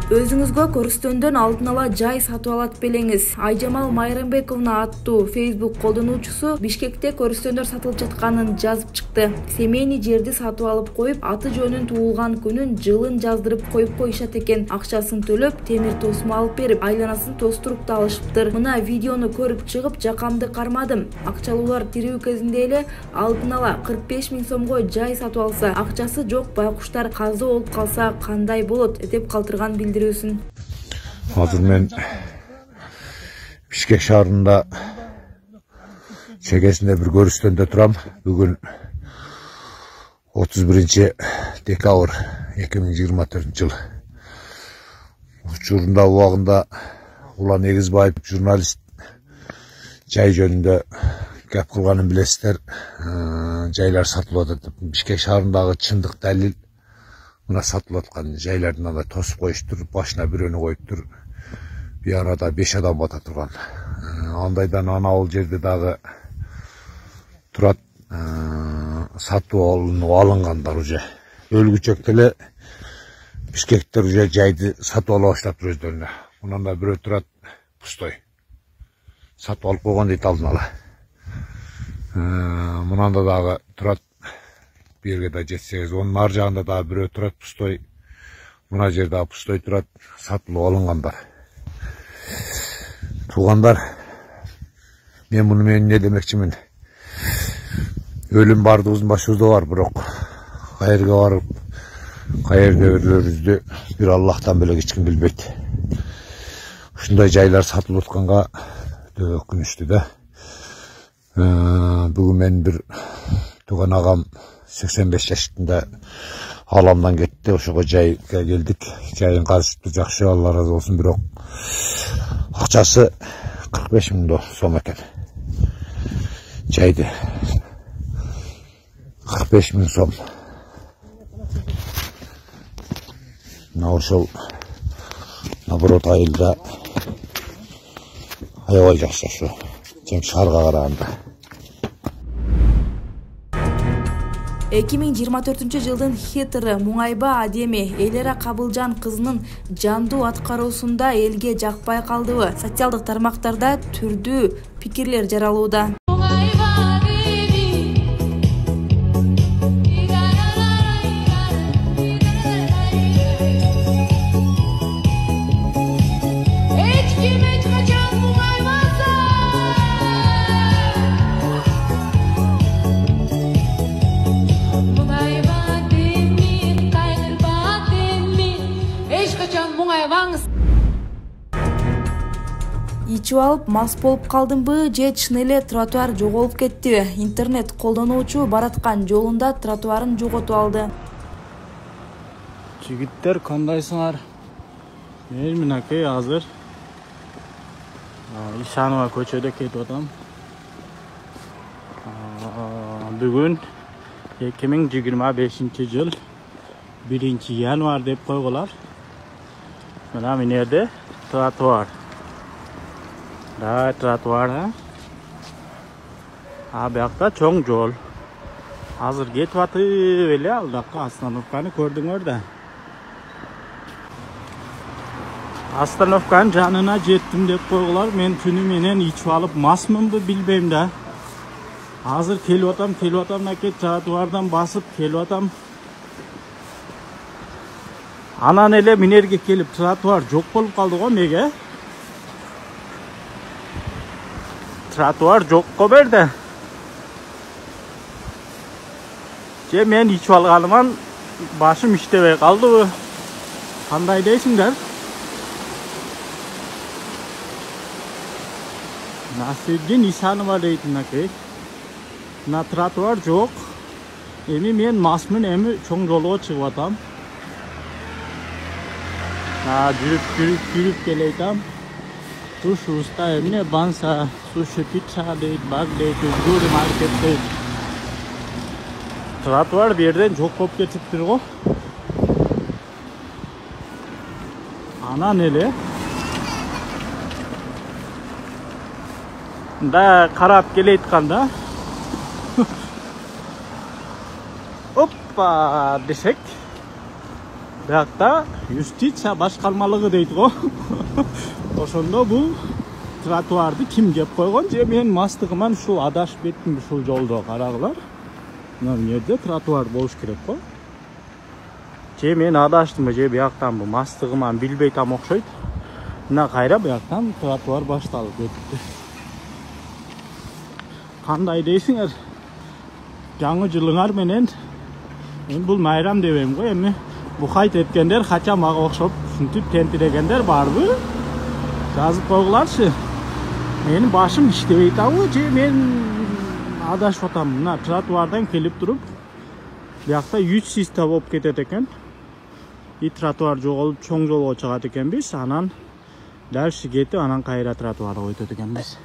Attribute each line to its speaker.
Speaker 1: Өзүңүзгө көрүстөндөн алдын ала жай сатып алат белеңиз. Айжамал Майрамбековна аттуу Facebook колдонуучусу Бишкекте көрүстөндөр сатылып жатканын жазып чыкты. Семейни жерди сатып алып коюп, аты жөнүн туулган күнүн, жылын жаздырып коюп коюшат экен. Акчасын төлөп, темир тосму алып берип, айланасын тостуруп да алышыптыр. Мына видеону көрүп чыгып, жакамды кармадым. Акчалуулар тирүү кезинде эле алдын ала 45 000 сомго жай сатып алса, акчасы жок байкуштар казы болуп калса кандай болот деп калтырган билдирүүсүн.
Speaker 2: Hazır men Bişkek şahrında çekesinde bir görüştönde turam. Bugün 31 dekabr 2024 yıl. Uçurunda uağında Ulan Egizbayip jurnalist jay jönünde gap kılganын bilesizler. Jaylar satılады. Bişkek şahrındağı çındık dalil buna satılatkan jaylardan da tosip koyuştur, başına bir önü koyuptur. Bir arada 5 adam bata turgan. Andaydan ana ol jerde dagı turat satып alınganlar uje. Ölgüçöktele Bişkekler uje jaydı satып ala başlaptır özlerine. Bundan da bir turat pustoy. Satып alıp koygan deyt aldın ala. Bundan da dagı turat bir yerge da jetseniz, onun ar jagында da bir turat pustoy. Buna jerde pustoy turat satılıp alınganlar. Tuğanlar, ben bunu ne demekçimin? Ölüm bardığımızın başımızda var bırak. Hayırga varıp, hayırga ölürüzdü. Bir Allah'tan böyle hiç kim bilmeydi. Şunday jaylar satılıp otkanga dökünüştü de. Bugün ben bir tuğan ağam 85 yaşında halamdan gitti. Oşuğa jayga geldik. Jayın karışıptı, jakşı, Allah razı olsun bırak. Akçası 45 000 som eken. Jaydı 45 000 som. Navrşol Nabrot ayılda ayavay jakşaşı. Cem şarga karağında.
Speaker 1: 2024-жылдын хитри Муңайба адеми Элера Кабылжан кызынын жандуу аткаруусунда элге жакпай калдыбы? Социалдык тармактарда түрдүү пикирлер жаралууда. Ичип алып мас болуп калдымбы же чын эле тротуар жоголуп кеттиби? Интернет колдонуучу бараткан жолунда тротуарын жоготуп алды.
Speaker 3: Жигиттер кандайсыңар? Мен минакей азыр Ишанова көчөдө кетип атам. Бүгүн 2025 жыл 1 январь деп койгулар. Мына минерде тротуар. Да, тротуар, бияқта чоң жол. Азыр кетип атып эле алдакы остановканы көрдүңөр да. Остановканын жанына жеттим деп койгулар. Мен түнү менен ичип алып масмынбы билбейм да. Азыр келип атам, наке тротуардан басып келип атам. Анан эле минерге келип тротуар жок болуп калды го меге. Trottoir jokko berdi. Je men içip alganımdan başım iştebey kaldı. Kanday deysiңер? Nasreddin Isanova deytin akey. Na trottoir jok. Emi men masmın emi çoң jolgo çıkıp atam. Жүрүп келейtam. Tuş usta emine bansa, sushi pizza deyt, bag deyt, özgür market deyt. Trottoir bir yerden çok kop ketiptir go. Ana nele? Da karap keleytkanda. Hoppa desek. Buyakta юстиция башкармалыгы дейт го. Ошондо бул тротуарды ким кеп койгон? Же мен мастыгыман ушул адашып кеттим ушул жолдо, карагылар. Мына жерде тротуар болуш керек го. Же мен адаштымбы, же бияктанбы, мастыгыман билбей там окшойт. Мына кайра бияктан тротуар башталып кетти. Кандай дейсиңер? Жаңы жылыңар менен мен бул майрам дебейм го, эми бухайт эткендер кача мага окшоп ушинтип тентирегендер барбы? Жазып койгуларчы. Менин башым иштебей атабы, же мен адашып атам. Мына тротуардан келип туруп, биякта 100 систа болуп кетет экен. И тротуар жоголуп чоң жолго чыгат экенбиз, анан дальше кетип, анан кайра тротуарга өтөт экенбиз.